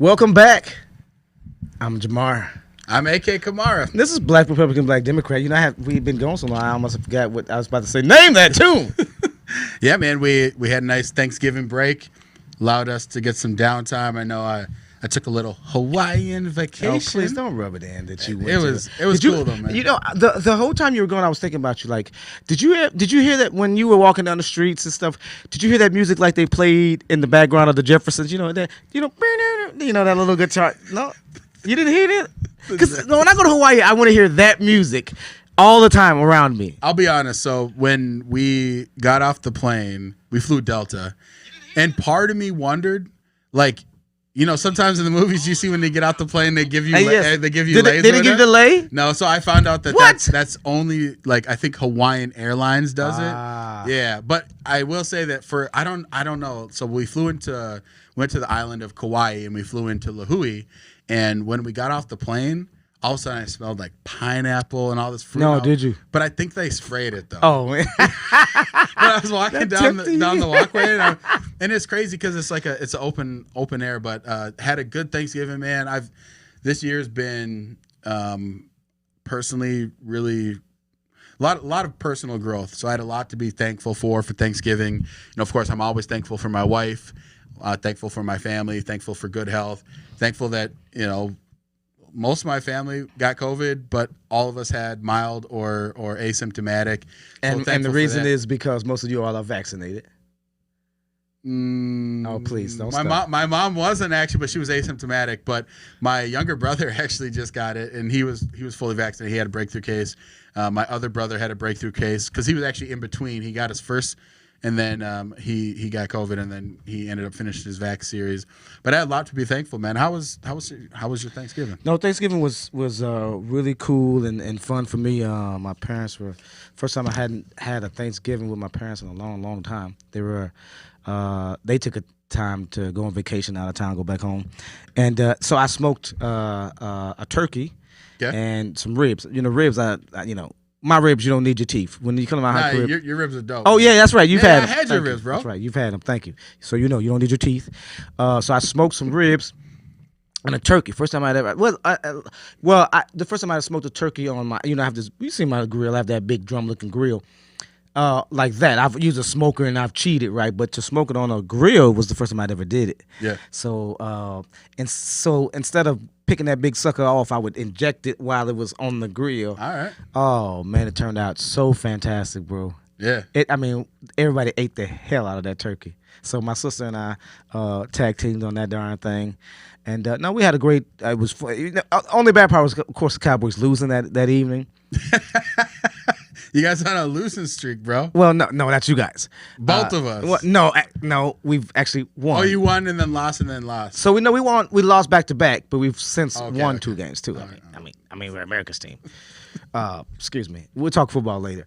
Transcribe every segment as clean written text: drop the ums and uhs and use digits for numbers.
Welcome back. I'm Jamar. I'm AK Kamara. This is Black Republican, Black Democrat. You know, we've been going so long, I almost forgot what I was about to say. Name that tune. Yeah, man, we had a nice Thanksgiving break. Allowed us to get some downtime. I know I took a little Hawaiian vacation. Oh, please don't rub it in that you went. It was cool though, man. You know, the whole time you were going, I was thinking about you. Like, did you hear that when you were walking down the streets and stuff? Did you hear that music like they played in the background of the Jeffersons? You know that that little guitar. No, you didn't hear that. Because when I go to Hawaii, I want to hear that music all the time around me. I'll be honest. So when we got off the plane, we flew Delta, and part of me wondered, like, you know, sometimes in the movies you see when they get out the plane, they give you they give you lays. They didn't give you the lay? No, so I found out that What? that's only, like, I think Hawaiian Airlines does it. Yeah, but I will say that I don't know. So we went to the island of Kauai and we flew into Lahui, and when we got off the plane, all of a sudden I smelled like pineapple and all this fruit. No, did you? But I think they sprayed it though. Oh man. When I was walking down the walkway, and it's crazy because it's like it's an open air. But had a good Thanksgiving, man. This year's been personally really a lot of personal growth. So I had a lot to be thankful for Thanksgiving. You know, of course, I'm always thankful for my wife, thankful for my family, thankful for good health, thankful that, you know, most of my family got COVID, but all of us had mild or asymptomatic. So and the reason is because most of you all are vaccinated. Oh, please don't stop. My mom wasn't actually, but she was asymptomatic. But my younger brother actually just got it, and he was fully vaccinated. He had a breakthrough case. My other brother had a breakthrough case because he was actually in between. He got his first, and then he got COVID, and then he ended up finishing his vax series. But I had a lot to be thankful, man. How was your Thanksgiving? No, Thanksgiving was really cool and fun for me. My parents were first time I hadn't had a Thanksgiving with my parents in a long time. They took a time to go on vacation out of town, go back home, and so I smoked a turkey and some ribs. You know, ribs. My ribs, you don't need your teeth. When you come to my house, your ribs are dope. Oh, yeah, that's right. You've had them. I had your ribs, bro. That's right. You've had them. Thank you. So, you don't need your teeth. So I smoked some ribs and a turkey. First time I'd ever, the first time I smoked a turkey on my, I have this, you see my grill, I have that big drum looking grill. Like that. I've used a smoker and I've cheated, right? But to smoke it on a grill was the first time I'd ever did it. Yeah. So, so instead of picking that big sucker off, I would inject it while it was on the grill. All right. Oh man, it turned out so fantastic, bro. Yeah. Everybody ate the hell out of that turkey. So my sister and I tag teamed on that darn thing, and no, we had a great. It was fun. Only bad part was, of course, the Cowboys losing that evening. You guys on a losing streak, bro. Well, no, that's you guys. Both of us. Well, no, we've actually won. Oh, you won and then lost and then lost. So we won. We lost back to back, but we've since won 2 games too. I mean, we're America's team. Excuse me. We'll talk football later.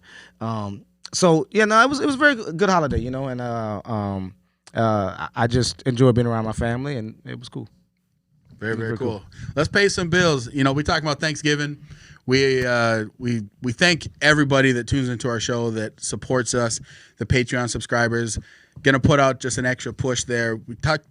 So yeah, no, it was a very good holiday, and I just enjoyed being around my family, and it was cool. Very cool. Let's pay some bills. We talking about Thanksgiving. We thank everybody that tunes into our show, that supports us, the Patreon subscribers. Gonna put out just an extra push there. We talked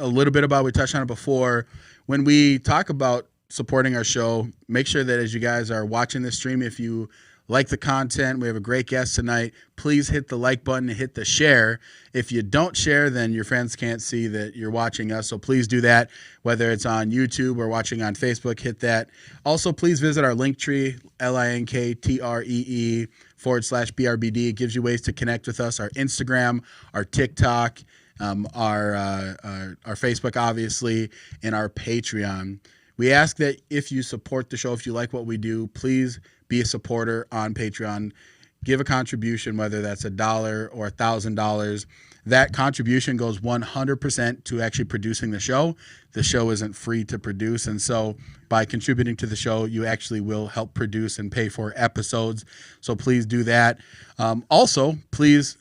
a little bit about, we touched on it before. When we talk about supporting our show, make sure that as you guys are watching this stream, if you like the content, we have a great guest tonight, please hit the like button and hit the share. If you don't share, then your friends can't see that you're watching us, so please do that. Whether it's on YouTube or watching on Facebook, hit that. Also, please visit our Linktree, linkttree.com/BRBD. It gives you ways to connect with us, our Instagram, our TikTok, our Facebook, obviously, and our Patreon. We ask that if you support the show, if you like what we do, please be a supporter on Patreon. Give a contribution, whether that's $1 or $1,000. That contribution goes 100% to actually producing the show. The show isn't free to produce, and so by contributing to the show, you actually will help produce and pay for episodes. So please do that. Also, please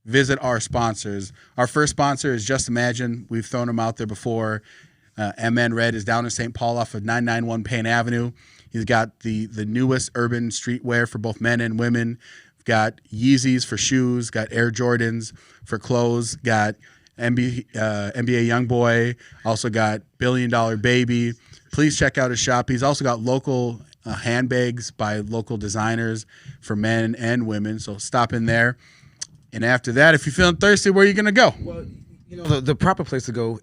visit our sponsors. Our first sponsor is Just Imagine. We've thrown them out there before. MN Red is down in St. Paul off of 991 Payne Avenue. He's got the newest urban streetwear for both men and women. We've got Yeezys for shoes, got Air Jordans for clothes, got NBA YoungBoy. Also got Billion Dollar Baby. Please check out his shop. He's also got local handbags by local designers for men and women. So stop in there. And after that, if you're feeling thirsty, where are you going to go? Well, the proper place to go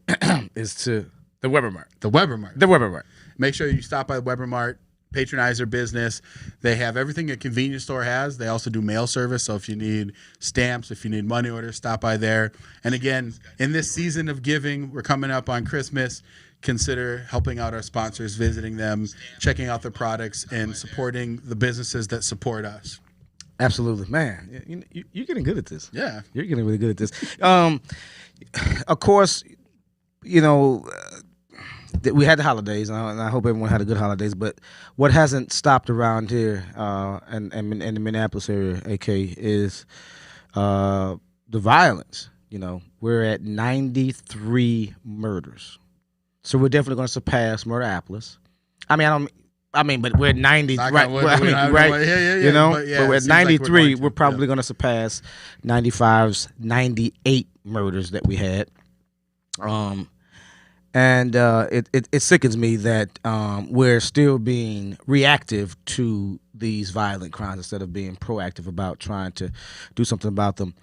is to the WeberMart. The WeberMart. The WeberMart. Make sure you stop by WeberMart, patronize their business. They have everything a convenience store has. They also do mail service. So if you need stamps, if you need money orders, stop by there. And again, in this season of giving, we're coming up on Christmas. Consider helping out our sponsors, visiting them, checking out their products, and supporting the businesses that support us. Absolutely, man. You're getting good at this. Yeah, you're getting really good at this. Of course, we had the holidays, and I hope everyone had a good holidays. But what hasn't stopped around here, and in the Minneapolis area, AK, is the violence. We're at 93 murders, so we're definitely going to surpass Murderopolis. But we're at 90, right? Right. Yeah. But we're at 93. We're probably going to surpass 95's 98 murders that we had. It sickens me that we're still being reactive to these violent crimes instead of being proactive about trying to do something about them.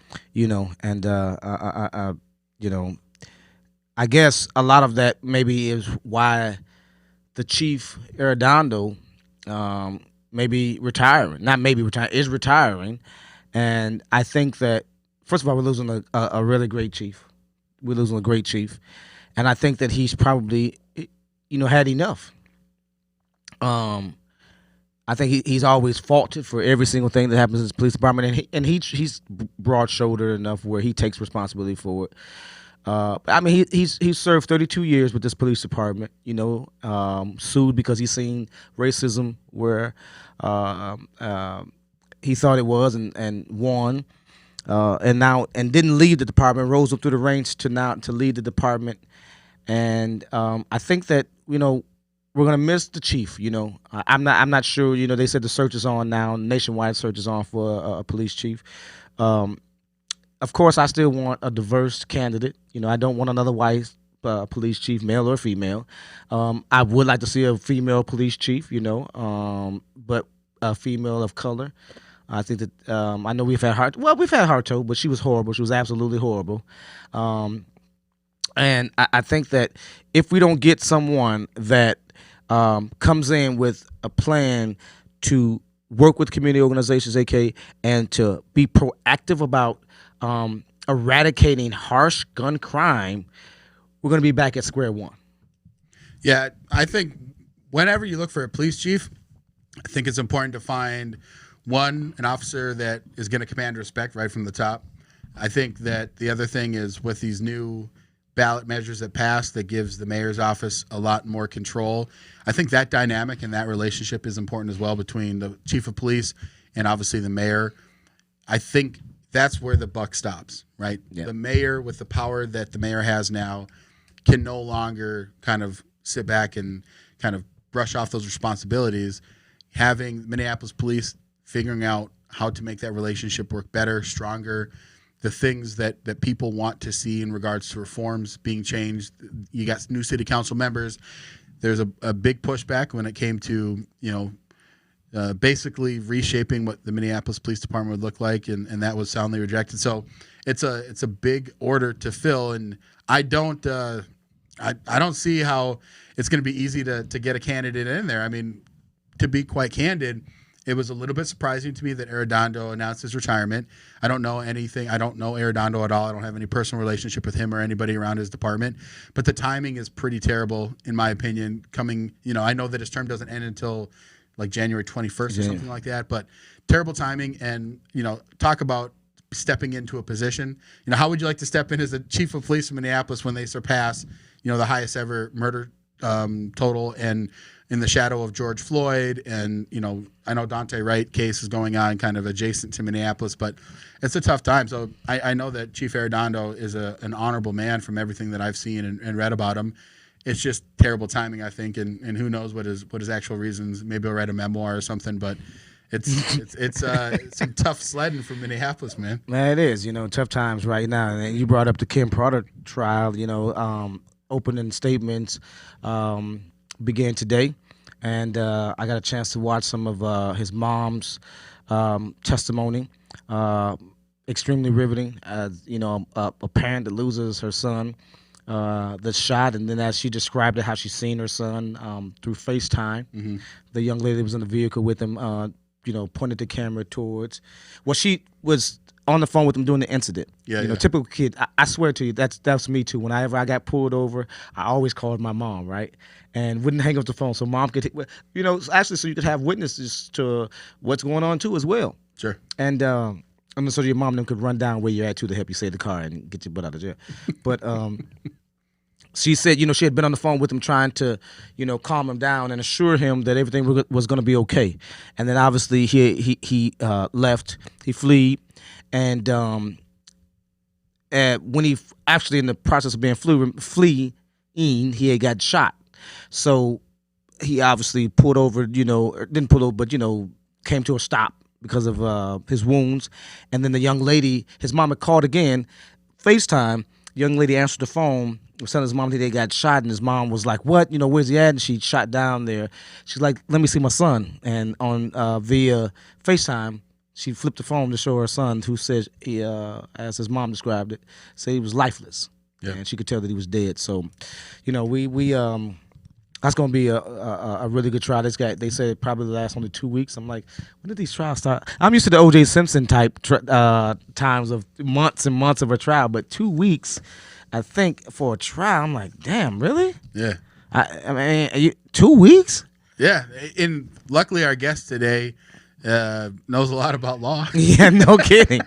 I guess a lot of that maybe is why the chief Arredondo is retiring. And I think that, first of all, we're losing a really great chief. We're losing a great chief. And I think that he's probably, had enough. I think he's always faulted for every single thing that happens in his police department. And he's broad-shouldered enough where he takes responsibility for it. He's served 32 years with this police department, sued because he's seen racism where he thought it was and won, and didn't leave the department, rose up through the ranks to lead the department. And I think that, we're going to miss the chief. I'm not sure, they said the search is on now, nationwide search is on for a police chief. Of course, I still want a diverse candidate. I don't want another white police chief, male or female. I would like to see a female police chief, but a female of color. I think that I know we've had Harto, but she was horrible. She was absolutely horrible. And I think that if we don't get someone that comes in with a plan to work with community organizations, AK, and to be proactive about eradicating harsh gun crime, we're going to be back at square one. Yeah, I think whenever you look for a police chief, I think it's important to find an officer that is going to command respect right from the top. I think that the other thing is with these new ballot measures that passed that gives the mayor's office a lot more control. I think that dynamic and that relationship is important as well between the chief of police and obviously the mayor. I think that's where the buck stops, right? Yeah. The mayor, with the power that the mayor has now, can no longer kind of sit back and kind of brush off those responsibilities. Having Minneapolis police figuring out how to make that relationship work better, stronger, the things that people want to see in regards to reforms being changed. You got new city council members. There's a big pushback when it came to, basically reshaping what the Minneapolis Police Department would look like, and that was soundly rejected. So it's a big order to fill, and I don't see how it's going to be easy to get a candidate in there. I mean, to be quite candid, it was a little bit surprising to me that Arredondo announced his retirement. I don't know anything. I don't know Arredondo at all. I don't have any personal relationship with him or anybody around his department. But the timing is pretty terrible, in my opinion. I know that his term doesn't end until like January 21st or something like that. But terrible timing, and talk about stepping into a position. How would you like to step in as the chief of police in Minneapolis when they surpass, the highest ever murder total, and in the shadow of George Floyd, and I know Dante Wright case is going on kind of adjacent to Minneapolis, but it's a tough time. So I know that Chief Arredondo is an honorable man from everything that I've seen and read about him. It's just terrible timing, I think, and who knows what his actual reasons. Maybe he'll write a memoir or something, but It's some tough sledding from Minneapolis, man. Man, it is, tough times right now. And you brought up the Kim Potter trial, opening statements um, began today. And I got a chance to watch some of his mom's testimony. Uh, Extremely riveting. As, a parent that loses her son that's shot, and then as she described it, how she seen her son through FaceTime. Hmm. The young lady that was in the vehicle with him, pointed the camera towards. Well, she was on the phone with him during the incident. Yeah, yeah. Typical kid. I swear to you, that's me too. Whenever I got pulled over, I always called my mom, right, and wouldn't hang up the phone so mom could, actually, so you could have witnesses to what's going on too as well. Sure. And so your mom then could run down where you're at too to help you save the car and get your butt out of jail. But she said, she had been on the phone with him trying to, calm him down and assure him that everything was going to be okay. And then obviously he left, he fled, and when he actually in the process of being fleeing, he had got shot. So he obviously pulled over, or didn't pull over, but came to a stop because of his wounds. And then the young lady, his mom had called again, FaceTime. Young lady answered the phone, was telling his mom that they got shot, and his mom was like, "What? Where's he at?" And she shot down there. She's like, "Let me see my son." And on via FaceTime, she flipped the phone to show her son, who said he, as his mom described it, said he was lifeless, and she could tell that he was dead. So, we that's going to be a really good trial. This guy, they said it probably last only 2 weeks. I'm like, when did these trials start? I'm used to the O.J. Simpson type times of months and months of a trial, but 2 weeks, I think, for a trial, I'm like, damn, really? Yeah. I mean, 2 weeks? Yeah. And luckily, our guest today knows a lot about law. Yeah, no kidding.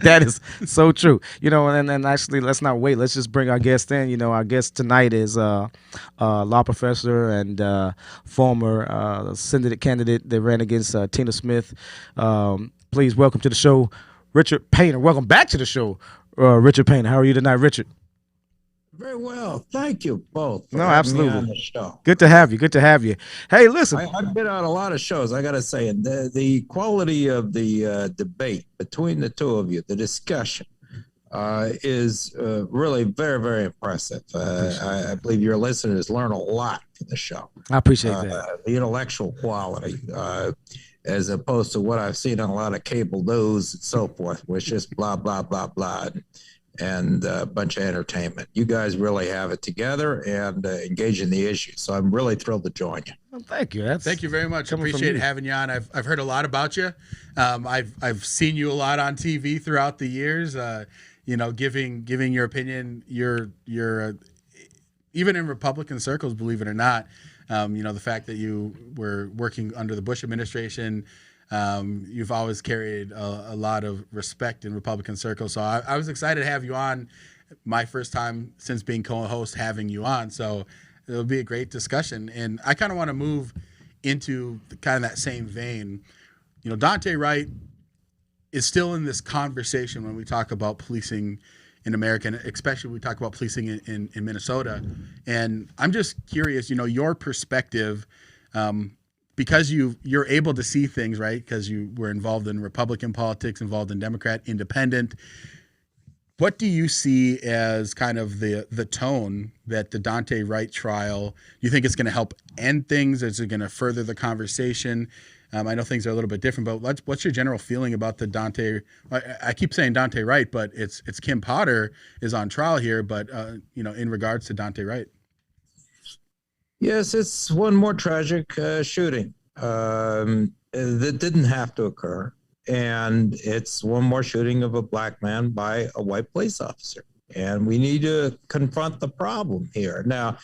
That is so true. And actually, let's not wait. Let's just bring our guest in. Our guest tonight is a law professor and former Senate candidate that ran against Tina Smith. Please welcome to the show, Richard Painter. Welcome back to the show, Richard Painter. How are you tonight, Richard? Very well. Thank you both. No, absolutely. On the show. Good to have you. Good to have you. Hey, listen. I've been on a lot of shows. I got to say, and the quality of the debate between the two of you, the discussion, is really very, very impressive. I believe your listeners learn a lot from the show. I appreciate that. The intellectual quality, as opposed to what I've seen on a lot of cable news and so forth, which is blah, blah, blah, blah. And a bunch of entertainment. You guys really have it together and engage in the issue. So I'm really thrilled to join you. Well, thank you. Thank you very much. Appreciate having you on. I've heard a lot about you. I've seen you a lot on TV throughout the years. Giving your opinion. You're even in Republican circles, believe it or not. The fact that you were working under the Bush administration. You've always carried a lot of respect in Republican circles. So I was excited to have you on. My first time since being co-host having you on. So it'll be a great discussion. And I kind of want to move into kind of that same vein. Dante Wright is still in this conversation when we talk about policing in America, and especially when we talk about policing in Minnesota. And I'm just curious, your perspective, because you're able to see things, right? Because you were involved in Republican politics, involved in Democrat, independent. What do you see as kind of the tone that the Dante Wright trial, do you think it's going to help end things? Is it going to further the conversation? I know things are a little bit different, but what's your general feeling about the Dante? I keep saying Dante Wright, but it's Kim Potter is on trial here, but in regards to Dante Wright. Yes, it's one more tragic shooting that didn't have to occur. And it's one more shooting of a black man by a white police officer. And we need to confront the problem here. Now,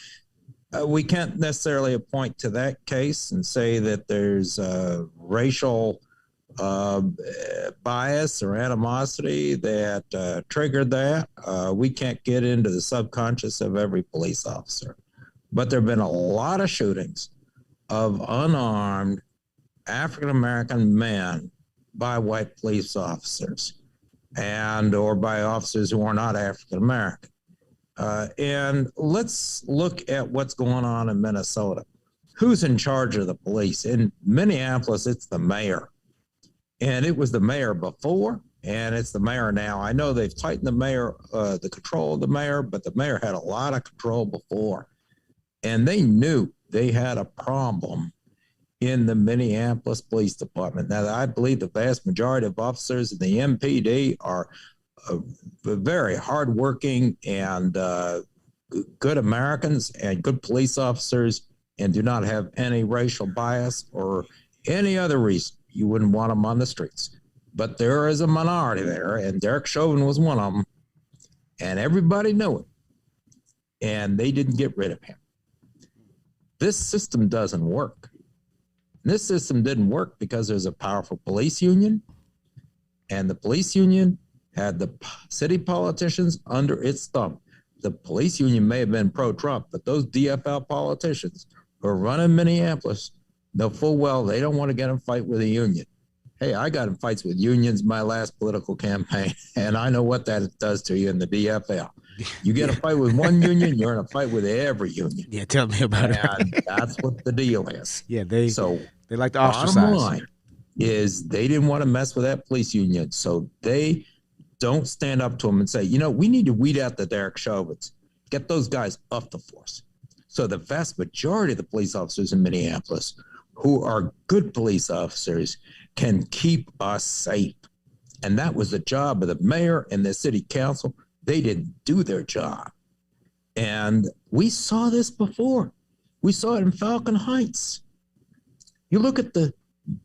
we can't necessarily point to that case and say that there's racial bias or animosity that triggered that. We can't get into the subconscious of every police officer. But there have been a lot of shootings of unarmed African-American men by white police officers or by officers who are not African-American. And let's look at what's going on in Minnesota. Who's in charge of the police? In Minneapolis, it's the mayor. And it was the mayor before, and it's the mayor now. I know they've tightened the control of the mayor, but the mayor had a lot of control before. And they knew they had a problem in the Minneapolis Police Department. Now, I believe the vast majority of officers in the MPD are very hardworking and good Americans and good police officers, and do not have any racial bias or any other reason you wouldn't want them on the streets. But there is a minority there, and Derek Chauvin was one of them, and everybody knew it, and they didn't get rid of him. This system doesn't work. This system didn't work because there's a powerful police union, and the police union had the city politicians under its thumb. The police union may have been pro-Trump, but those DFL politicians who are running Minneapolis know full well they don't want to get in a fight with a union. Hey, I got in fights with unions my last political campaign, and I know what that does to you in the DFL. You get a fight with one union, you're in a fight with every union. Yeah, tell me about it. And that's what the deal is. Yeah, they like to ostracize. Bottom line is they didn't want to mess with that police union, so they don't stand up to them and say, we need to weed out the Derek Chauvins, get those guys off the force. So the vast majority of the police officers in Minneapolis who are good police officers can keep us safe. And that was the job of the mayor and the city council. They didn't do their job. And we saw this before. We saw it in Falcon Heights. You look at the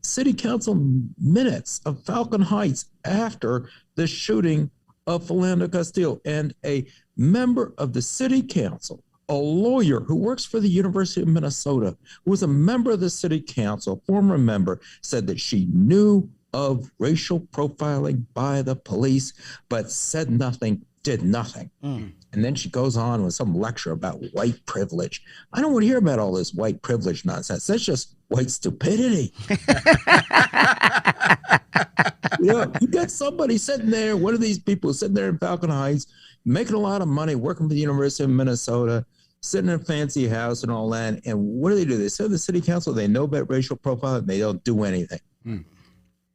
city council minutes of Falcon Heights after the shooting of Philando Castile, and a member of the city council, a lawyer who works for the University of Minnesota, who was a member of the city council, former member, said that she knew of racial profiling by the police, but said nothing, did nothing. And then she goes on with some lecture about white privilege. I don't want to hear about all this white privilege nonsense. That's just white stupidity. You got somebody sitting there, one of these people sitting there in Falcon Heights, making a lot of money, working for the University of Minnesota, sitting in a fancy house and all that. And what do? They sit in the city council, they know about racial profiling, they don't do anything.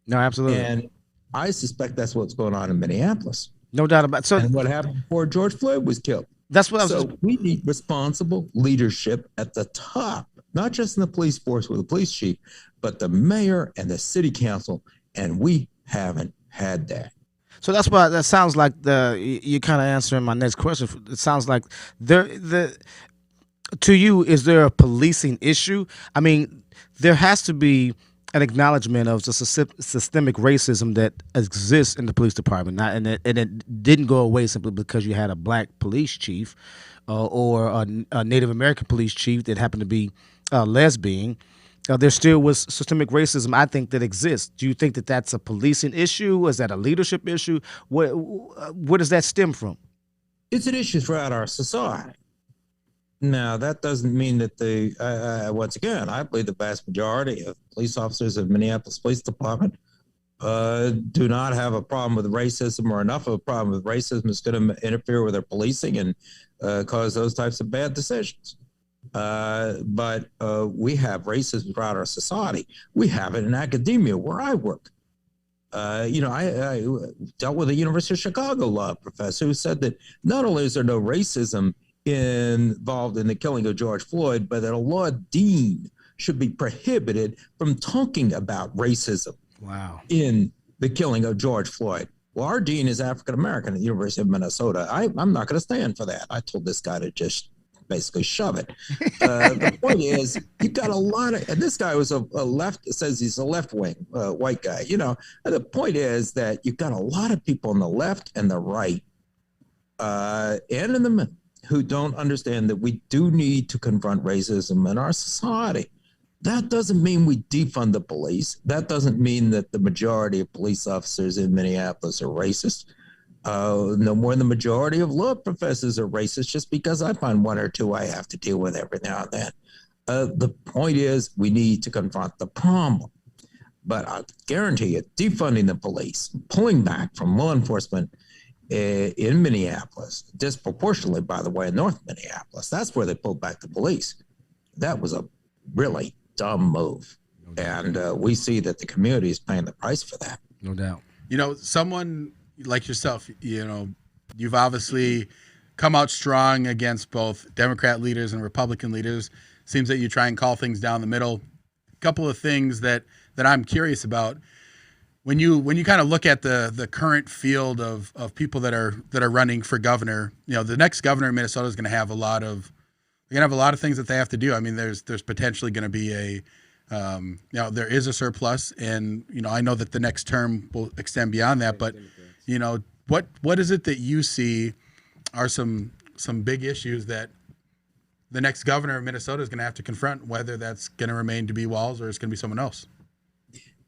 No, absolutely. And I suspect that's what's going on in Minneapolis. No doubt about it. So, and what happened before George Floyd was killed. That's what I was. So we need responsible leadership at the top, not just in the police force with the police chief, but the mayor and the city council. And we haven't had that. So that's why that sounds like you're kind of answering my next question. It sounds like to you, is there a policing issue? I mean, there has to be an acknowledgement of the systemic racism that exists in the police department, and it didn't go away simply because you had a black police chief or a Native American police chief that happened to be lesbian. There still was systemic racism, I think, that exists. Do you think that that's a policing issue? Is that a leadership issue? Where does that stem from? It's an issue throughout our society. Now, that doesn't mean that once again, I believe the vast majority of police officers of Minneapolis Police Department do not have a problem with racism, or enough of a problem with racism that's going to interfere with their policing and cause those types of bad decisions. But we have racism throughout our society. We have it in academia where I work. I dealt with a University of Chicago law professor who said that not only is there no racism involved in the killing of George Floyd, but that a law dean should be prohibited from talking about racism. Wow. In the killing of George Floyd. Well, our dean is African American at the University of Minnesota. I'm not going to stand for that. I told this guy to just basically shove it. The point is, you've got a lot of, and this guy was a left, says he's a left-wing white guy. The point is that you've got a lot of people on the left and the right and in the middle who don't understand that we do need to confront racism in our society. That doesn't mean we defund the police. That doesn't mean that the majority of police officers in Minneapolis are racist. No more than the majority of law professors are racist, just because I find one or two I have to deal with every now and then. The point is, we need to confront the problem. But I guarantee you, defunding the police, pulling back from law enforcement in Minneapolis, disproportionately, by the way, in North Minneapolis, that's where they pulled back the police. That was a really dumb move. And we see that the community is paying the price for that. No doubt. Someone like yourself, you've obviously come out strong against both Democrat leaders and Republican leaders. Seems that you try and call things down the middle. A couple of things that I'm curious about. When you kind of look at the current field of people that are running for governor, the next governor in Minnesota is going to have a lot of things that they have to do. I mean, there's potentially going to be there is a surplus, and I know that the next term will extend beyond that. But what is it that you see are some big issues that the next governor of Minnesota is going to have to confront, whether that's going to remain to be Walz or it's going to be someone else?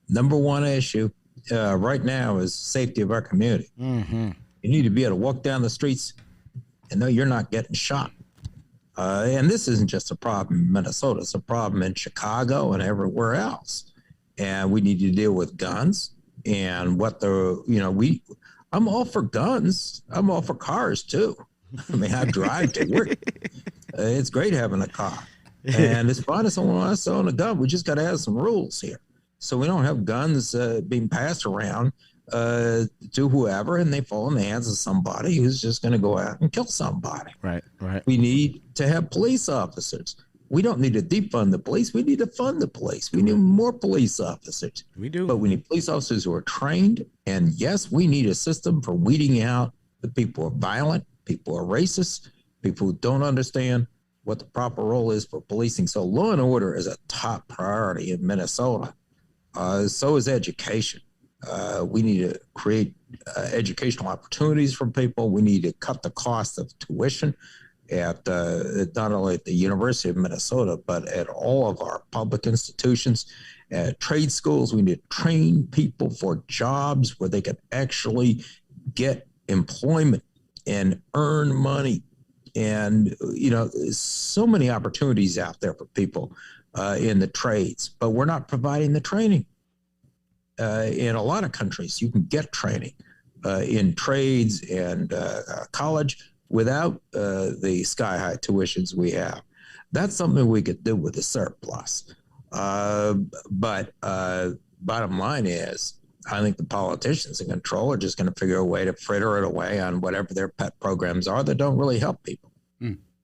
Number one issue right now is safety of our community. Mm-hmm. You need to be able to walk down the streets and know you're not getting shot. And this isn't just a problem in Minnesota. It's a problem in Chicago and everywhere else. And we need to deal with guns and I'm all for guns. I'm all for cars too. I mean, I drive to work. It's great having a car. And it's fine if someone wants to own a gun. We just got to have some rules here. So we don't have guns being passed around to whoever, and they fall in the hands of somebody who's just going to go out and kill somebody. Right. We need to have police officers. We don't need to defund the police. We need to fund the police. We need more police officers. We do. But we need police officers who are trained. And yes, we need a system for weeding out the people who are violent, people who are racist, people who don't understand what the proper role is for policing. So law and order is a top priority in Minnesota. So is education. We need to create educational opportunities for people. We need to cut the cost of tuition at not only at the University of Minnesota, but at all of our public institutions, at trade schools. We need to train people for jobs where they can actually get employment and earn money. And, so many opportunities out there for people in the trades, but we're not providing the training. In a lot of countries, you can get training in trades and college without the sky-high tuitions we have. That's something we could do with a surplus. But bottom line is, I think the politicians in control are just going to figure a way to fritter it away on whatever their pet programs are that don't really help people.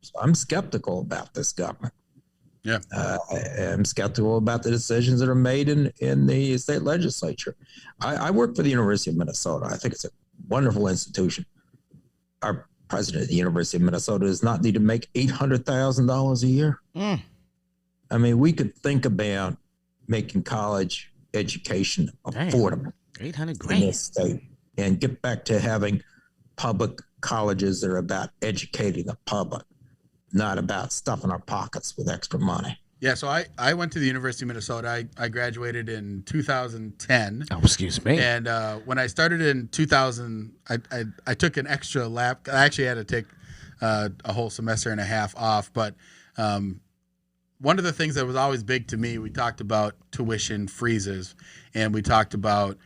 So I'm skeptical about this government. Yeah, I'm skeptical about the decisions that are made in the state legislature. I work for the University of Minnesota. I think it's a wonderful institution. Our president of the University of Minnesota does not need to make $800,000 a year. I mean, we could think about making college education affordable. 800 in grand. this state and get back to having public colleges that are about educating the public, not about stuffing our pockets with extra money. Yeah, so I went to the University of Minnesota. I graduated in 2010. Oh, excuse me. And when I started in 2000, I took an extra lap. I actually had to take a whole semester and a half off. But one of the things that was always big to me, we talked about tuition freezes, and we talked about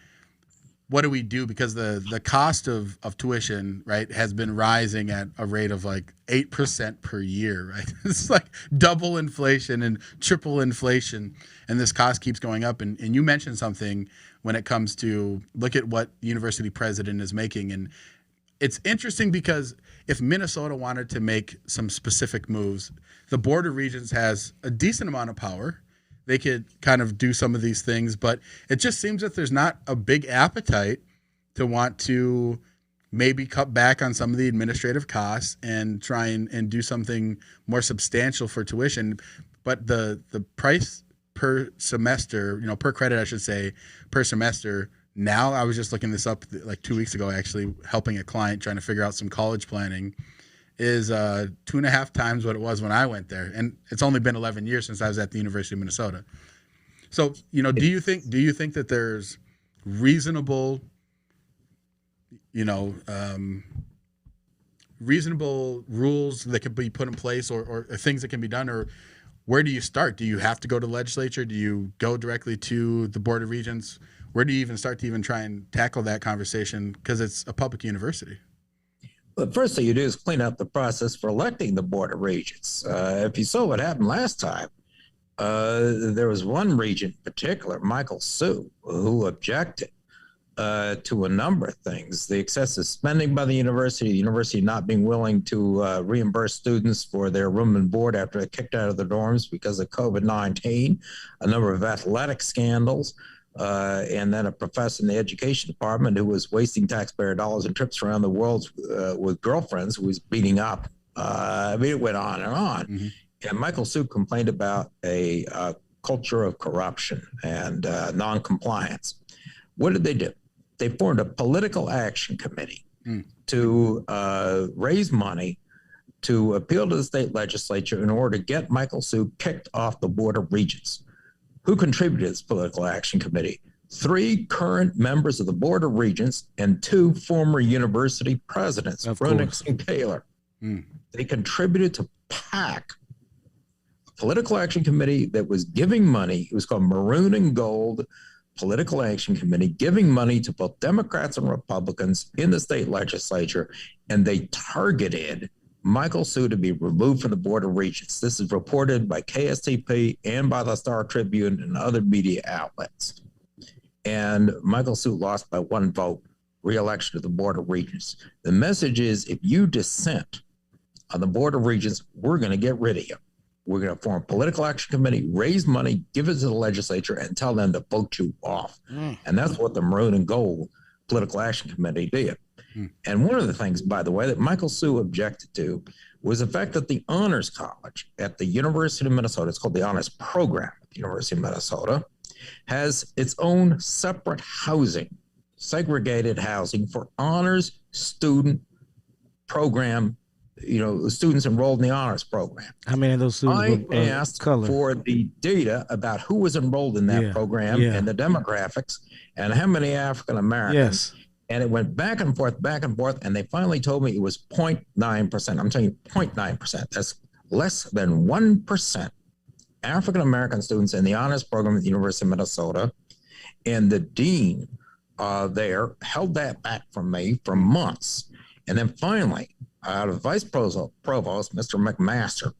what do we do, because the cost of tuition, right, has been rising at a rate of like 8% per year, right? It's like double inflation and triple inflation, and this cost keeps going up. And you mentioned something when it comes to look at what the university president is making. And it's interesting because if Minnesota wanted to make some specific moves, the Board of Regents has a decent amount of power. They could kind of do some of these things, but it just seems that there's not a big appetite to want to maybe cut back on some of the administrative costs and try and do something more substantial for tuition. But the price per semester, per credit, I should say, per semester, now, I was just looking this up like 2 weeks ago, actually helping a client trying to figure out some college planning, is 2.5 times what it was when I went there, and it's only been 11 years since I was at the University of Minnesota. So, do you think that there's reasonable, reasonable rules that could be put in place, or things that can be done, or where do you start? Do you have to go to the legislature? Do you go directly to the Board of Regents? Where do you even start to even try and tackle that conversation? Because it's a public university. The first thing you do is clean up the process for electing the Board of Regents. If you saw what happened last time, There was one regent in particular, Michael Sue, who objected to a number of things. The excessive spending by the university not being willing to reimburse students for their room and board after they're kicked out of their dorms because of COVID-19, a number of athletic scandals, and then a professor in the education department who was wasting taxpayer dollars and trips around the world with girlfriends who was beating up. I mean, it went on and on. Mm-hmm. And Michael Sue complained about a culture of corruption and non-compliance. What did they do? They formed a political action committee to raise money to appeal to the state legislature in order to get Michael Sue kicked off the Board of Regents. Who contributed to this political action committee? 3 current members of the Board of Regents and 2 former university presidents, Brunix and Taylor. They contributed to PAC, a political action committee that was giving money. It was called Maroon and Gold Political Action Committee, giving money to both Democrats and Republicans in the state legislature, and they targeted Michael Sue to be removed from the Board of Regents. This is reported by KSTP and by the Star Tribune and other media outlets. And Michael Sue lost by 1 vote, re-election to the Board of Regents. The message is, if you dissent on the Board of Regents, we're going to get rid of you. We're going to form a political action committee, raise money, give it to the legislature, and tell them to vote you off. And that's what the Maroon and Gold Political Action Committee did. And one of the things, by the way, that Michael Sue objected to was the fact that the Honors College at the University of Minnesota, it's called the Honors Program at the University of Minnesota, has its own separate housing, segregated housing for honors student program, students enrolled in the honors program. How many of those students I asked for the data about who was enrolled in that program and the demographics and how many African Americans. Yes. And it went back and forth, and they finally told me it was 0.9%. I'm telling you, 0.9%. That's less than 1% African American students in the honors program at the University of Minnesota. And the dean there held that back from me for months. And then finally, out of Vice Provost, Mr. McMaster,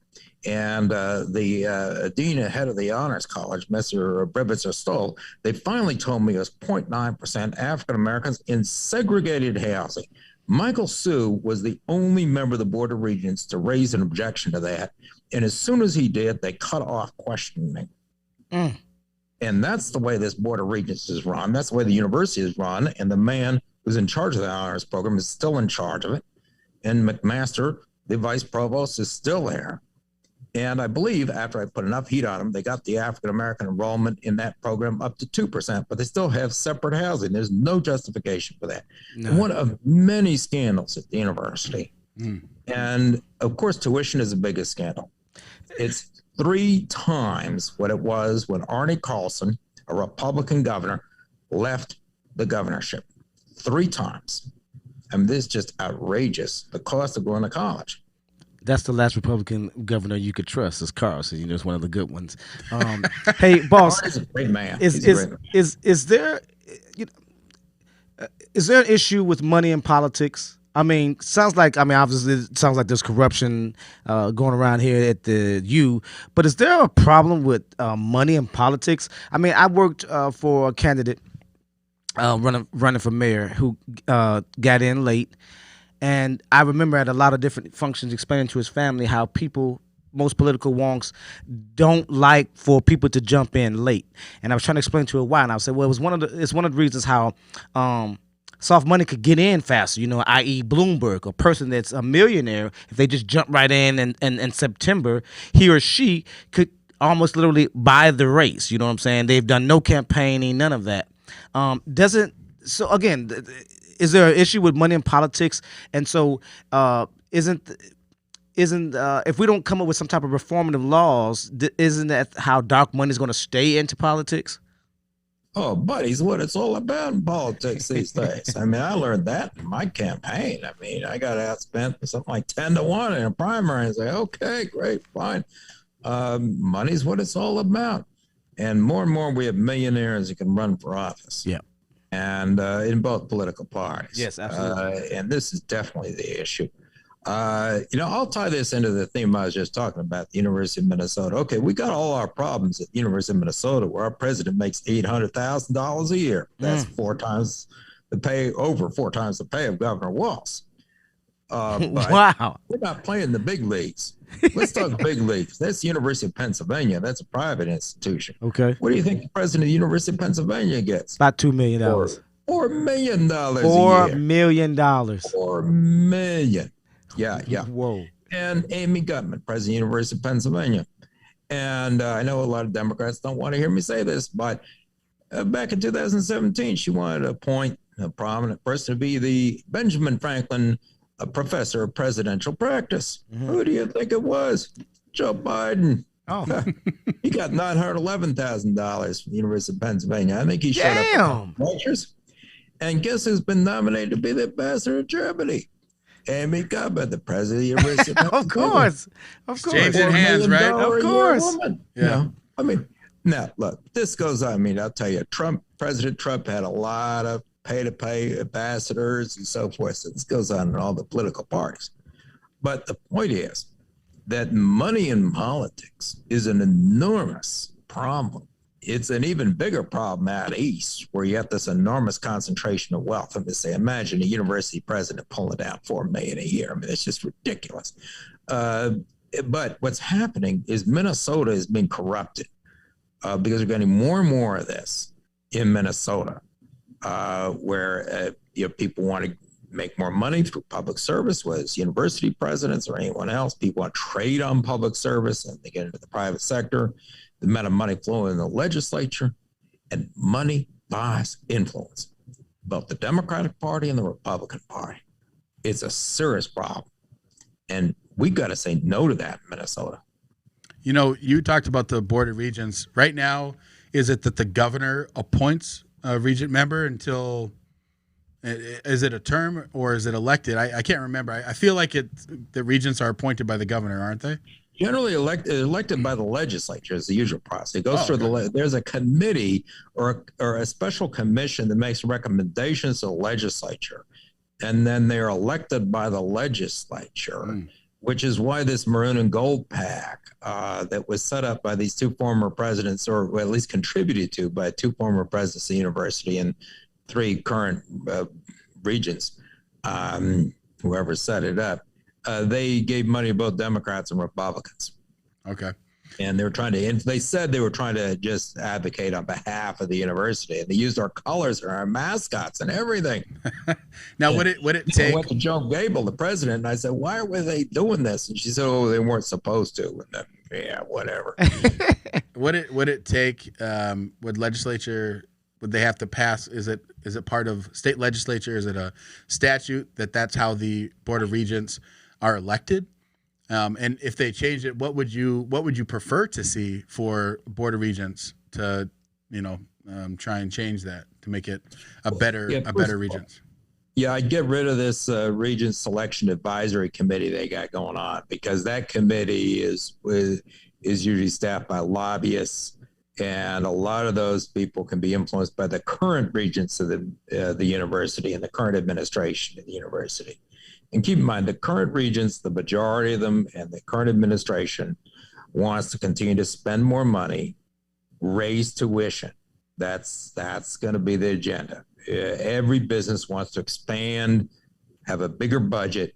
and the dean and head of the Honors College, Mr. Brevitzer Stoll, they finally told me it was 0.9% African Americans in segregated housing. Michael Sue was the only member of the Board of Regents to raise an objection to that. And as soon as he did, they cut off questioning. And that's the way this Board of Regents is run. That's the way the university is run. And the man who's in charge of the honors program is still in charge of it. And McMaster, the vice provost, is still there. And I believe after I put enough heat on them, they got the African-American enrollment in that program up to 2%, but they still have separate housing. There's no justification for that. No. One of many scandals at the university. And of course, tuition is the biggest scandal. It's 3 times what it was when Arnie Carlson, a Republican governor, left the governorship. 3 times. I mean, this is just outrageous, the cost of going to college. That's the last Republican governor you could trust, is Carlson. It's one of the good ones. Hey, boss, He's a great man. Is there an issue with money in politics? Obviously, it sounds like there's corruption going around here at the U. But is there a problem with money in politics? I mean, I worked for a candidate running for mayor who got in late. And I remember at a lot of different functions explaining to his family how most political wonks don't like for people to jump in late. And I was trying to explain to her why. And I said, well, it's one of the reasons how soft money could get in faster, i.e. Bloomberg, a person that's a millionaire. If they just jump right in September, he or she could almost literally buy the race. You know what I'm saying? They've done no campaigning, none of that. Is there an issue with money in politics? And so isn't if we don't come up with some type of reformative laws, isn't that how dark money is going to stay into politics? Oh, buddies, what it's all about in politics these days. I mean, I learned that in my campaign. I mean, I got outspent something like 10-1 in a primary. I say, okay, great, fine. Money's what it's all about. And more we have millionaires who can run for office. Yeah. And in both political parties. Yes, absolutely. And this is definitely the issue. I'll tie this into the theme I was just talking about, the University of Minnesota. Okay, we got all our problems at the University of Minnesota, where our president makes $800,000 a year. That's four times the pay of Governor Walz. But Wow. we're not playing the big leagues. Let's talk big leagues. That's the University of Pennsylvania. That's a private institution. Okay. What do you think the president of the University of Pennsylvania gets? About $2 million. $4 million a $4 year. million. $4 million. Yeah. Whoa. And Amy Gutmann, president of the University of Pennsylvania. And I know a lot of Democrats don't want to hear me say this, but back in 2017, she wanted to appoint a prominent person to be the Benjamin Franklin professor of presidential practice. Who do you think it was? Joe Biden. Oh. He got $911,000 from the University of Pennsylvania. I think he showed up at lectures. And guess who's been nominated to be the ambassador to Germany? Amy Gutmann, the president of the University of Pennsylvania. Of course. Changing hands, right? Of course. Yeah. Now, look, this goes on. I mean, I'll tell you, President Trump had a lot of pay-to-pay ambassadors and so forth. So this goes on in all the political parties. But the point is that money in politics is an enormous problem. It's an even bigger problem out east, where you have this enormous concentration of wealth. I'm just saying, imagine a university president pulling down $4 million a year. I mean, it's just ridiculous. But what's happening is Minnesota is being corrupted because we're getting more and more of this in Minnesota, where people want to make more money through public service, whether it's university presidents or anyone else. People want to trade on public service, and they get into the private sector. The amount of money flowing in the legislature, and money buys influence, both the Democratic Party and the Republican Party. It's a serious problem, and we got to say no to that in Minnesota. You talked about the Board of Regents. Right now, is it that the governor appoints a regent member until? Is it a term or is it elected? I can't remember. I feel like the regents are appointed by the governor, aren't they? Generally elected by the legislature is the usual process. It goes through there's a committee or a special commission that makes recommendations to the legislature, and then they're elected by the legislature, which is why this Maroon and Gold PAC that was set up by these two former presidents, or at least contributed to by two former presidents of the university and three current regents, whoever set it up, they gave money to both Democrats and Republicans. Okay. And they said they were trying to just advocate on behalf of the university, and they used our colors and our mascots and everything. Now, would it take? I went to Joan Gable, the president, and I said, "Why were they doing this?" And she said, "Oh, they weren't supposed to." And then, yeah, whatever. Would it take? Would they have to pass? Is it part of state legislature? Is it a statute that's how the Board of Regents are elected? And if they change it, what would you prefer to see for Board of Regents to, try and change that to make it a better Regents? Yeah, I'd get rid of this Regent Selection Advisory Committee they got going on, because that committee is usually staffed by lobbyists, and a lot of those people can be influenced by the current regents of the university and the current administration of the university. And keep in mind, the current regents, the majority of them, and the current administration wants to continue to spend more money, raise tuition. That's going to be the agenda. Every business wants to expand, have a bigger budget,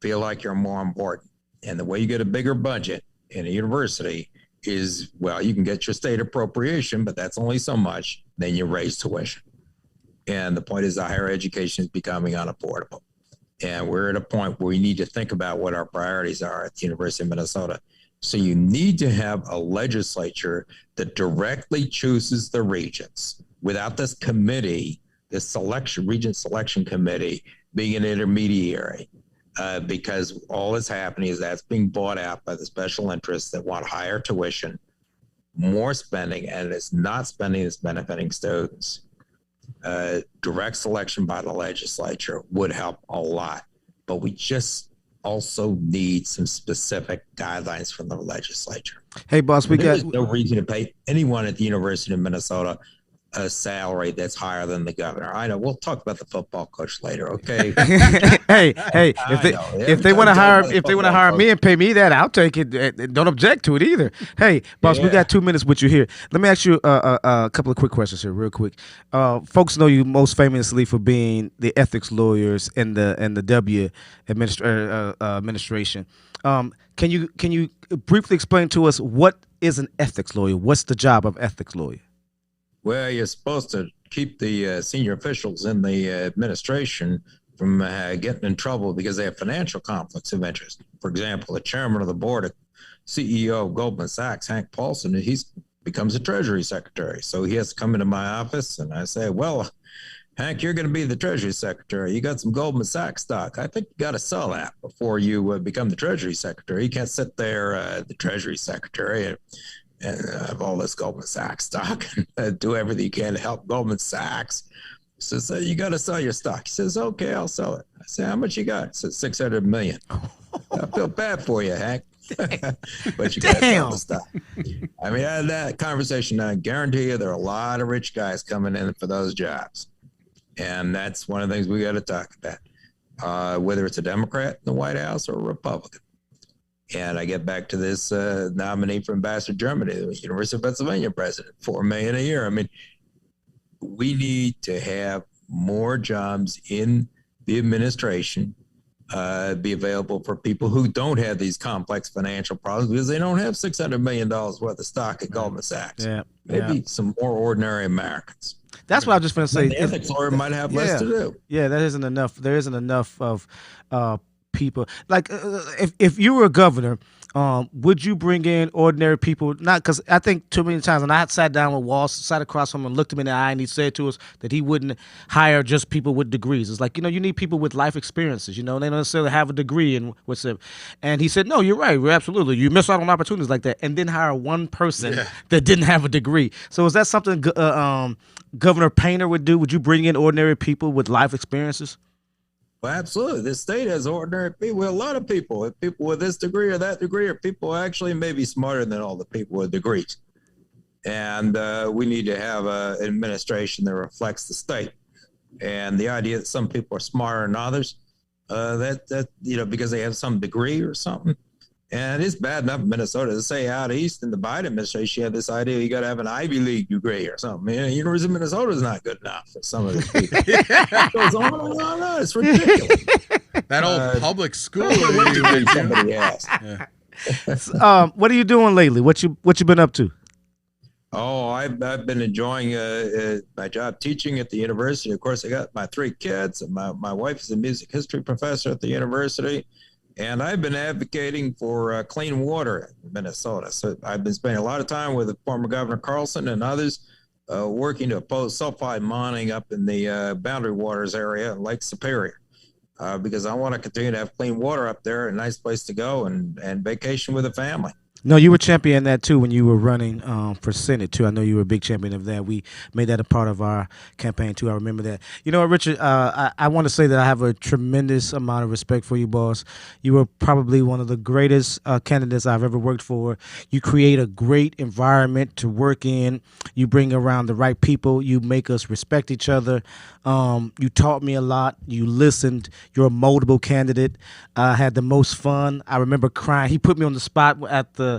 feel like you're more important. And the way you get a bigger budget in a university is, well, you can get your state appropriation, but that's only so much. Then you raise tuition. And the point is that higher education is becoming unaffordable. And we're at a point where we need to think about what our priorities are at the University of Minnesota. So you need to have a legislature that directly chooses the regents without this committee, this regent selection committee, being an intermediary. Because all that's happening is that's being bought out by the special interests that want higher tuition, more spending, and it's not spending that's benefiting students. Direct selection by the legislature would help a lot, but we just also need some specific guidelines from the legislature. Hey, boss, there's no reason to pay anyone at the University of Minnesota a salary that's higher than the governor. I know. We'll talk about the football coach later, okay? Hey, if I they know. if Every they time want we to talk hire about the if they want to football hire coach, me and pay me that, I'll take it. Don't object to it either. Hey, boss, we yeah. got 2 minutes with you here. Let me ask you a couple of quick questions here, real quick. Folks know you most famously for being the ethics lawyers in the administration. Can you briefly explain to us what is an ethics lawyer? What's the job of ethics lawyer? Well, you're supposed to keep the senior officials in the administration from getting in trouble because they have financial conflicts of interest. For example, the chairman of the board, CEO of Goldman Sachs, Hank Paulson, he's becomes a Treasury Secretary. So he has to come into my office, and I say, "Well, Hank, you're going to be the Treasury Secretary. You got some Goldman Sachs stock. I think you got to sell that before you become the Treasury Secretary. You can't sit there, the Treasury Secretary, and have all this Goldman Sachs stock and do everything you can to help Goldman Sachs." He says, "You got to sell your stock." He says, "Okay, I'll sell it." I say, "How much you got?" He says, 600 million. I feel bad for you, Hank. But you got to sell the stock. I mean, that conversation, I guarantee you there are a lot of rich guys coming in for those jobs. And that's one of the things we got to talk about, whether it's a Democrat in the White House or a Republican. And I get back to this nominee from Ambassador Germany, the University of Pennsylvania president, $4 million a year. I mean, we need to have more jobs in the administration be available for people who don't have these complex financial problems because they don't have $600 million worth of stock at Goldman Sachs. Yeah, Maybe some more ordinary Americans. That's what I was just going to say. The ethics lawyer might have less to do. Yeah, that isn't enough. There isn't enough of people. Like, if you were a governor, would you bring in ordinary people? Not because I think too many times, and I sat down with Walsh, sat across from him, and looked him in the eye, and he said to us that he wouldn't hire just people with degrees. It's like, you need people with life experiences. They don't necessarily have a degree in what's it. And he said, no, you're right. We're absolutely. You miss out on opportunities like that, and then hire one person that didn't have a degree. So is that something Governor Painter would do? Would you bring in ordinary people with life experiences? Well, absolutely. This state has ordinary people. A lot of people with this degree or that degree, or people actually maybe smarter than all the people with degrees. And we need to have an administration that reflects the state. And the idea that some people are smarter than others, because they have some degree or something. And it's bad enough in Minnesota to say out east in the Biden administration, you have this idea you got to have an Ivy League degree or something. University of Minnesota is not good enough for some of these people. It goes on and on and on. It's ridiculous. That old public school degree somebody has. What are you doing lately? What you been up to? Oh, I've been enjoying my job teaching at the university. Of course, I got my 3 kids, and my wife is a music history professor at the university. And I've been advocating for clean water in Minnesota. So I've been spending a lot of time with former Governor Carlson and others working to oppose sulfide mining up in the Boundary Waters area in Lake Superior. Because I want to continue to have clean water up there, a nice place to go and vacation with a family. No, you were championing that too when you were running for Senate too. I know you were a big champion of that. We made that a part of our campaign too. I remember that. You know what, Richard? I want to say that I have a tremendous amount of respect for you, boss. You were probably one of the greatest candidates I've ever worked for. You create a great environment to work in. You bring around the right people. You make us respect each other. You taught me a lot. You listened. You're a moldable candidate. I had the most fun. I remember crying. He put me on the spot at the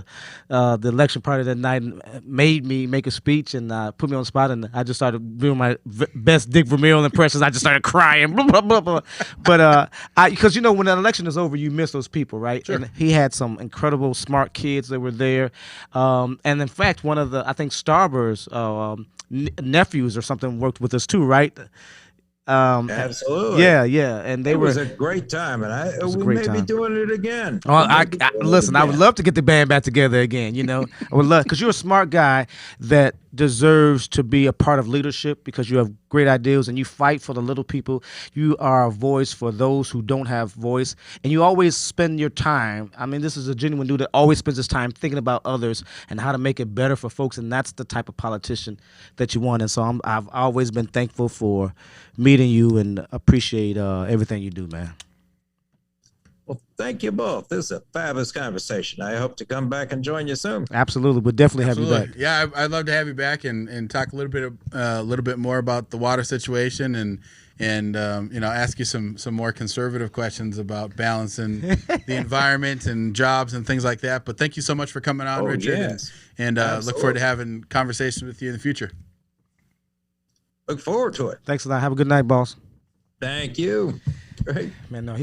election party that night and made me make a speech and put me on the spot, and I just started doing my best Dick Vermeil impressions. I just started crying, blah, blah, blah, blah. But because when an election is over, you miss those people, right? Sure. And he had some incredible smart kids that were there, and in fact, one of the Starbur's nephews or something worked with us too, right? Absolutely. Yeah, and it was a great time, and we may be doing it again. Listen, I would love to get the band back together again. I would love, because you're a smart guy that deserves to be a part of leadership because you have great ideals and you fight for the little people. You are a voice for those who don't have voice, and you always spend your time. I mean, this is a genuine dude that always spends his time thinking about others and how to make it better for folks, and that's the type of politician that you want. And so I've always been thankful for meeting you and appreciate everything you do, man. Well, thank you both. This is a fabulous conversation. I hope to come back and join you soon. Absolutely, we'll definitely have you back. Absolutely. Yeah, I'd love to have you back and talk a little bit more about the water situation and ask you some more conservative questions about balancing the environment and jobs and things like that. But thank you so much for coming on, Oh, Richard, yes. and look forward Absolutely. to having conversations with you in the future. Look forward to it. Thanks a lot. Have a good night, boss. Thank you. Great. Man, no,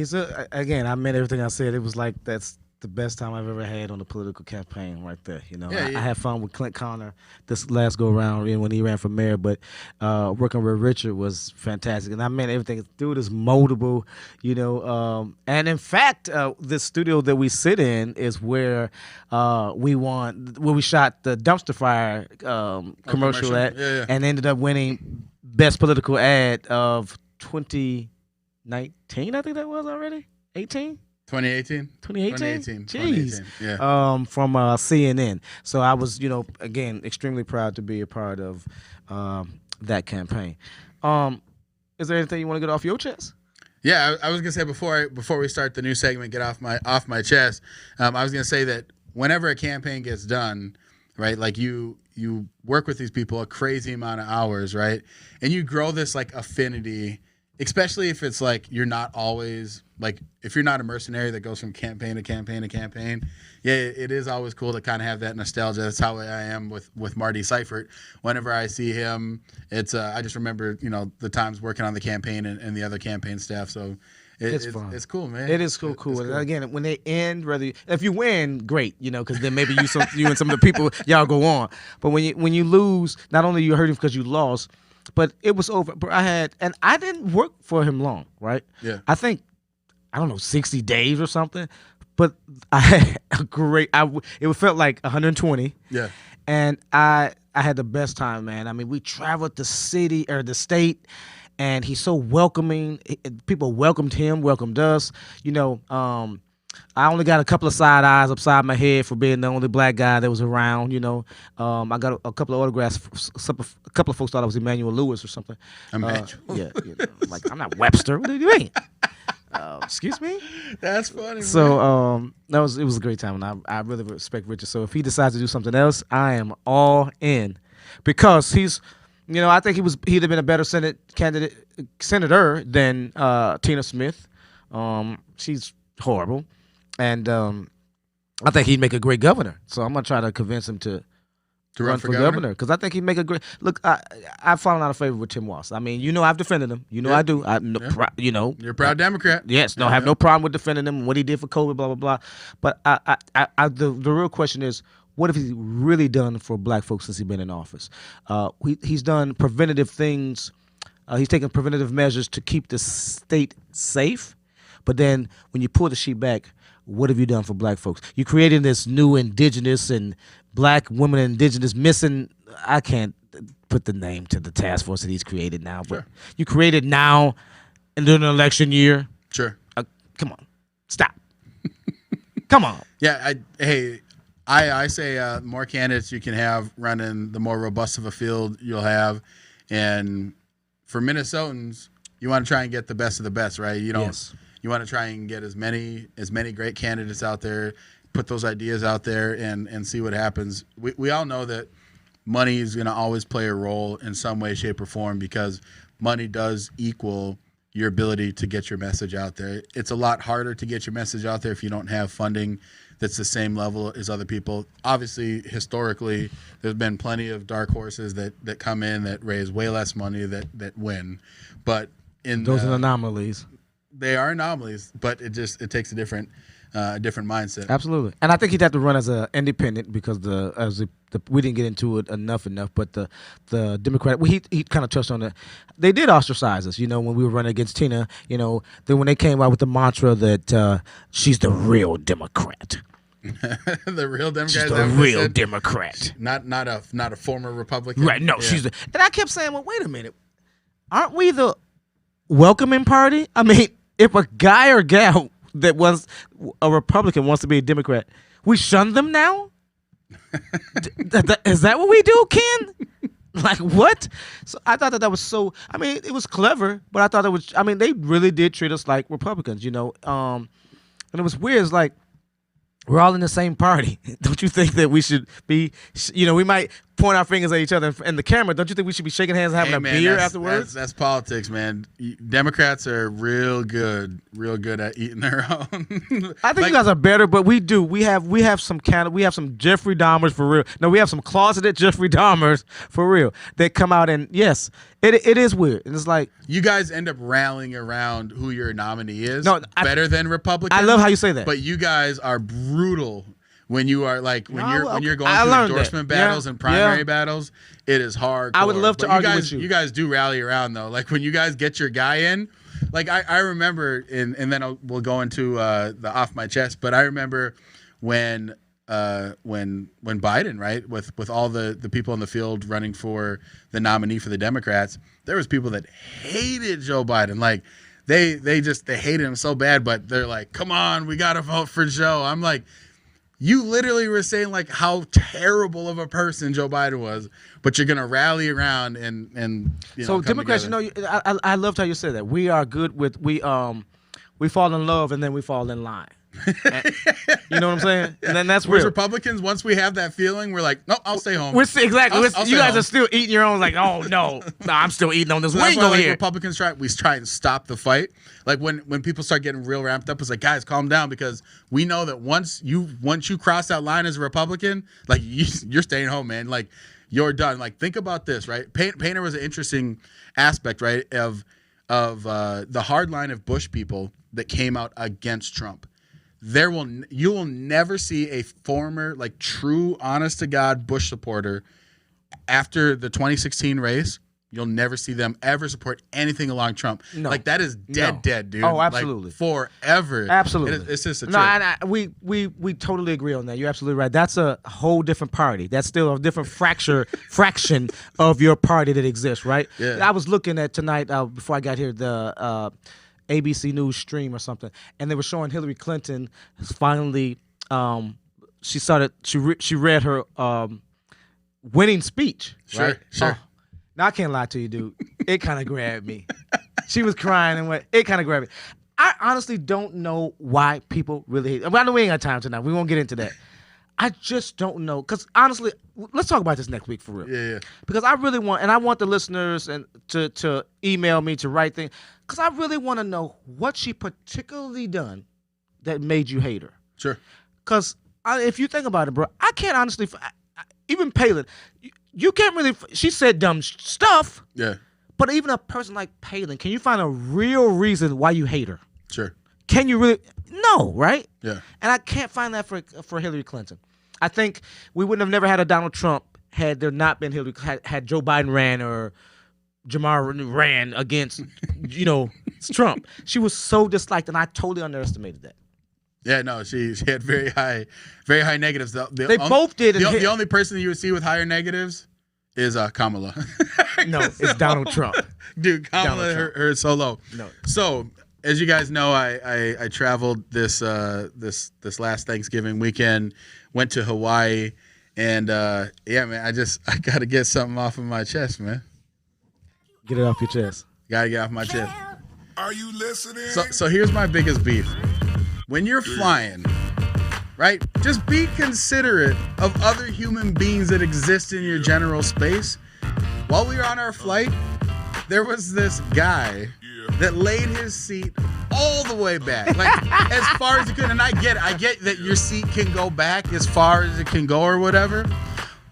again, I meant everything I said. It was like that's the best time I've ever had on the political campaign right there. Yeah, I had fun with Clint Connor this last go around when he ran for mayor, but working with Richard was fantastic. And I meant everything. Dude is moldable, and in fact, this studio that we sit in is where where we shot the dumpster fire commercial at, Yeah. and ended up winning best political ad of 2019, I think that was already 18. 2018? 2018? 2018. Jeez. Yeah. From CNN. So I was, again, extremely proud to be a part of that campaign. Is there anything you want to get off your chest? Yeah, I was gonna say before we start the new segment, get off my chest. I was gonna say that whenever a campaign gets done, right, like you work with these people a crazy amount of hours, right, and you grow this like affinity, especially if it's like you're not always like if you're not a mercenary that goes from campaign to campaign to campaign. Yeah, it is always cool to kind of have that nostalgia. That's how I am with Marty Seifert. Whenever I see him, it's I just remember the times working on the campaign and the other campaign staff. So It's fun. It's cool, man. It is cool. It's And again, when they end, if you win, great, because then maybe you and some of the people y'all go on. But when you lose, not only you hurt him because you lost, but it was over. But I didn't work for him long, right? Yeah. I think, I don't know, 60 days or something. But I had it felt like 120. Yeah. And I had the best time, man. I mean, we traveled the city or the state, and he's so welcoming. People welcomed him, welcomed us. I only got a couple of side eyes upside my head for being the only black guy that was around. I got a couple of autographs. A couple of folks thought I was Emmanuel Lewis or something. Emmanuel. Yeah, like I'm not Webster. What do you mean? Excuse me. That's funny. So it was a great time, and I really respect Richard. So if he decides to do something else, I am all in, because he's, I think he'd have been a better senator than Tina Smith. She's horrible, and I think he'd make a great governor. So I'm gonna try to convince him to run for governor, because I think he'd make a great look. I've fallen out of favor with Tim Walz. I mean, I've defended him. I do. You're a proud Democrat. Yes, I have no problem with defending him, what he did for COVID, blah blah blah. But the real question is, what have he really done for black folks since he's been in office? He's done preventative things. He's taken preventative measures to keep the state safe. But then when you pull the sheet back, what have you done for black folks? You created this new indigenous and black women indigenous missing. I can't put the name to the task force that he's created now, but you created now and during an election year. Sure. Come on, stop. Come on. Yeah. I say more candidates you can have running, the more robust of a field you'll have, and for Minnesotans, you want to try and get the best of the best, right? Yes. You want to try and get as many great candidates out there, put those ideas out there, and see what happens. We all know that money is going to always play a role in some way, shape, or form, because money does equal your ability to get your message out there. It's a lot harder to get your message out there if you don't have funding that's the same level as other people. Obviously, historically, there's been plenty of dark horses that come in that raise way less money that win. But Those are anomalies. They are anomalies, but it takes a different mindset. Absolutely, and I think he'd have to run as an independent, because we didn't get into it enough. But the Democratic, he kind of touched on it. They did ostracize us, when we were running against Tina. Then when they came out with the mantra that she's the real Democrat. The real Democrat. She's the real Democrat. Not a former Republican. Right? No, she's and I kept saying, well, wait a minute, aren't we the welcoming party? I mean, if a guy or gal that was a Republican wants to be a Democrat, we shun them now? Is that what we do, Ken? Like, what? So I thought that was so, I mean, it was clever, but I thought they really did treat us like Republicans, And it was weird. It's like, we're all in the same party. Don't you think that we should be, we might point our fingers at each other in the camera. Don't you think we should be shaking hands and having a beer afterwards? That's politics, man. Democrats are real good at eating their own. I think you guys are better, but we do. We have some Jeffrey Dahmers for real. No, we have some closeted Jeffrey Dahmers for real. They come out and yes, it is weird. And it's like you guys end up rallying around who your nominee is. No, better than Republicans. I love how you say that. But you guys are brutal. When you are when you're going through endorsement battles and primary battles, it is hard. I would love to argue with you. You guys do rally around though. Like when you guys get your guy in, like I remember, and then we'll go into the off my chest. But I remember when Biden, right, with all the people in the field running for the nominee for the Democrats, there was people that hated Joe Biden. Like they hated him so bad, but they're like, come on, we gotta vote for Joe. I'm like. You literally were saying like how terrible of a person Joe Biden was, but you're gonna rally around and so Democrats, together. I loved how you said that. We are good with we fall in love and then we fall in line. You know what I'm saying? And then that's where Republicans, once we have that feeling, we're like, no, I'll stay home. Exactly. You guys are still eating your own. Like, oh no, I'm still eating on this wing over here. Republicans try and stop the fight. Like when people start getting real ramped up, it's like, guys, calm down, because we know that once you cross that line as a Republican, like you're staying home, man. Like you're done. Like think about this, right? Painter was an interesting aspect, right, of the hard line of Bush people that came out against Trump. You will never see a former, like, true, honest to God Bush supporter after the 2016 race. You'll never see them ever support anything along Trump. No. Like that is dead, dude. Oh, absolutely, like, forever. Absolutely, it's just a trick. No, and we totally agree on that. You're absolutely right. That's a whole different party. That's still a different fraction of your party that exists, right? Yeah. I was looking at tonight before I got here the ABC News stream or something, and they were showing Hillary Clinton finally. She read her winning speech. Sure. Now, I can't lie to you, dude. It kind of grabbed me. She was crying and it kind of grabbed me. I honestly don't know why people really hate. I know we ain't got time tonight. We won't get into that. I just don't know. Because honestly, let's talk about this next week for real. Yeah. Because I really want, and I want the listeners to email me, to write things. Because I really want to know what she particularly done that made you hate her. Sure. Because if you think about it, bro, I can't honestly, even Palin, you can't really, she said dumb stuff. Yeah. But even a person like Palin, can you find a real reason why you hate her? Sure. Can you really? No, right? Yeah. And I can't find that for Hillary Clinton. I think we wouldn't have never had a Donald Trump had there not been Hillary, had Joe Biden ran or Jamar ran against, Trump. She was so disliked, and I totally underestimated that. Yeah, no, she had very high negatives. They both did. The only person that you would see with higher negatives is Kamala. No, it's Donald Trump. Dude, Kamala, her so low. No. So, as you guys know, I traveled this last Thanksgiving weekend, went to Hawaii, and yeah, man, I got to get something off of my chest, man. Get it off your chest. Got to get off my chest. Are you listening? So here's my biggest beef. When you're flying, right, just be considerate of other human beings that exist in your general space. While we were on our flight, there was this guy that laid his seat all the way back, like as far as he could. And I get that your seat can go back as far as it can go or whatever.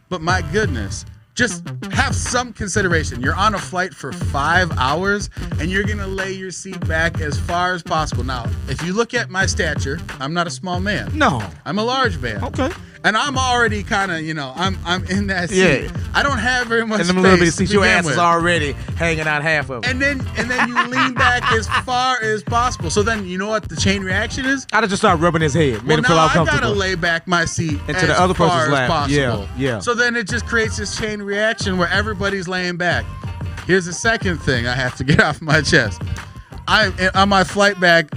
But my goodness, just have some consideration. You're on a flight for 5 hours and you're going to lay your seat back as far as possible. Now, if you look at my stature, I'm not a small man. No. I'm a large man. Okay. And I'm already kind of, I'm in that seat. Yeah. I don't have very much and space. And a little bit of seat, your ass with. is already hanging out half of it. And then you lean back as far as possible. So then, you know what the chain reaction is? I'd have just started rubbing his head. Made him feel all comfortable. I gotta lay back my seat into as the other far person's as lap. possible. Yeah. So then it just creates this chain reaction where everybody's laying back. Here's the second thing I have to get off my chest. On my flight back,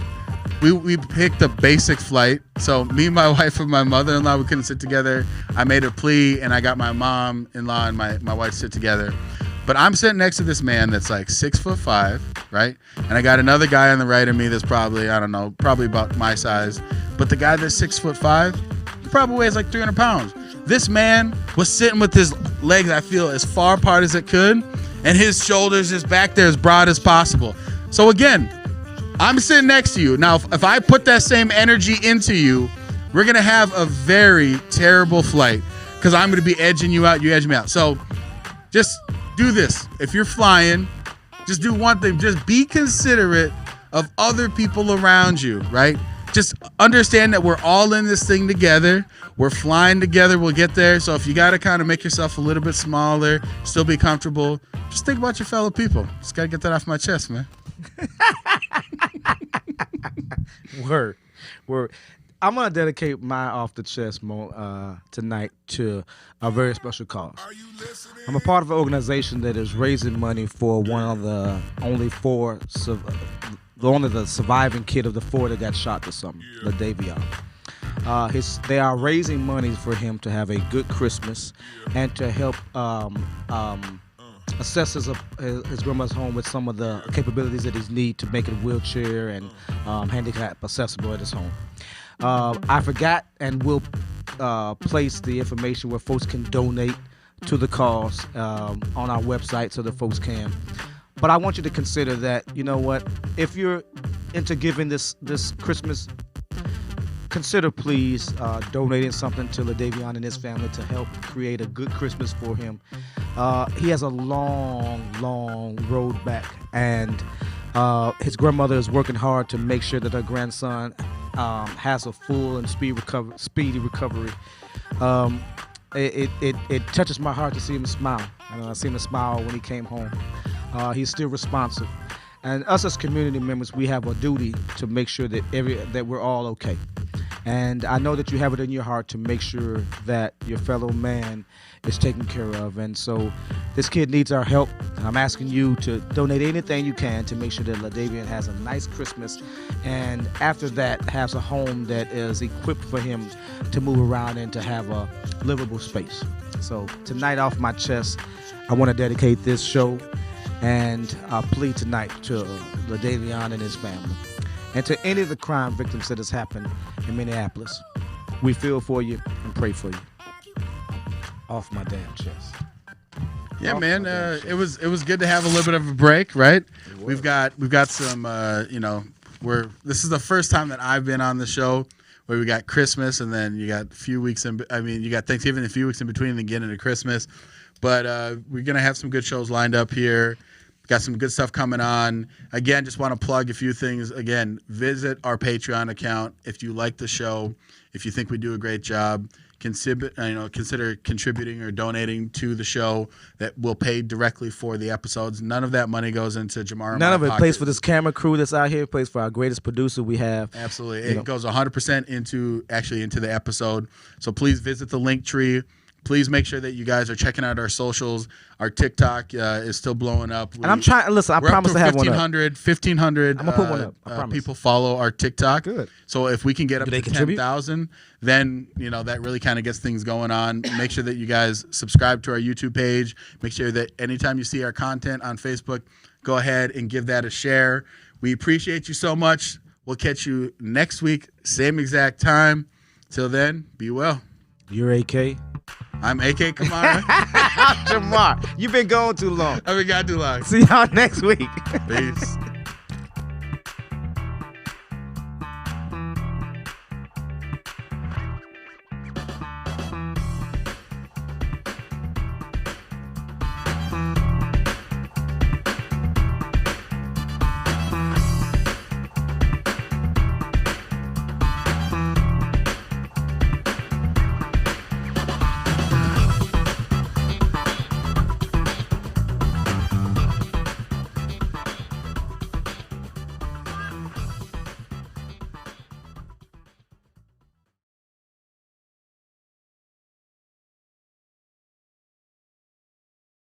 we picked a basic flight. So me, my wife, and my mother-in-law, we couldn't sit together. I made a plea, and I got my mom-in-law and my wife to sit together. But I'm sitting next to this man that's like 6'5", right? And I got another guy on the right of me that's probably, I don't know, probably about my size. But the guy that's 6'5", he probably weighs like 300 pounds. This man was sitting with his legs, I feel, as far apart as it could, and his shoulders just back there as broad as possible. So again, I'm sitting next to you. Now, if I put that same energy into you, we're going to have a very terrible flight because I'm going to be edging you out, you edge me out. So just do this. If you're flying, just do one thing. Just be considerate of other people around you, right? Just understand that we're all in this thing together. We're flying together. We'll get there. So if you got to kind of make yourself a little bit smaller, still be comfortable, just think about your fellow people. Just got to get that off my chest, man. Word. I'm gonna dedicate my off the chest tonight to a very special cause. Are you listening? I'm a part of an organization that is raising money for one of the only the surviving kid of the 4 that got shot this summer, LaDavion. They are raising money for him to have a good Christmas and to help assess his grandma's home with some of the capabilities that he needs to make it wheelchair and handicap accessible at his home. I forgot and will place the information where folks can donate to the cause on our website so that folks can. But I want you to consider that, you know what, if you're into giving this Christmas, consider please donating something to LaDavion and his family to help create a good Christmas for him. He has a long road back, and his grandmother is working hard to make sure that her grandson has a full and speedy recovery. It touches my heart to see him smile. I see him smile when he came home. He's still responsive, and us as community members, we have a duty to make sure that we're all okay. And I know that you have it in your heart to make sure that your fellow man is taken care of. And so this kid needs our help. And I'm asking you to donate anything you can to make sure that LaDavion has a nice Christmas. And after that, has a home that is equipped for him to move around and to have a livable space. So tonight, off my chest, I want to dedicate this show and plea tonight to LaDavion and his family. And to any of the crime victims that has happened in Minneapolis, we feel for you and pray for you. Off my damn chest. Yeah, man. It was good to have a little bit of a break, right? We've got some. This is the first time that I've been on the show where we got Christmas and then you got a few weeks you got Thanksgiving, a few weeks in between, and then get into Christmas. But we're gonna have some good shows lined up here. Got some good stuff coming on. Again, just want to plug a few things. Again, visit our Patreon account if you like the show. If you think we do a great job, consider contributing or donating to the show. That will pay directly for the episodes. None of that money goes into Jamar. None of it pays for this camera crew that's out here. It pays for our greatest producer we have. Absolutely, it goes 100% into the episode. So please visit the link tree. Please make sure that you guys are checking out our socials. Our TikTok is still blowing up. And I'm trying. Listen, I promise to have one up. 1,500. I'm gonna put one up. I promise. People follow our TikTok. Good. So if we can get up to contribute? 10,000, then that really kind of gets things going on. Make sure that you guys subscribe to our YouTube page. Make sure that anytime you see our content on Facebook, go ahead and give that a share. We appreciate you so much. We'll catch you next week, same exact time. Till then, be well. You're AK. I'm AK Kamara. Jamar, you've been gone too long. I've been gone too long. See y'all next week. Peace.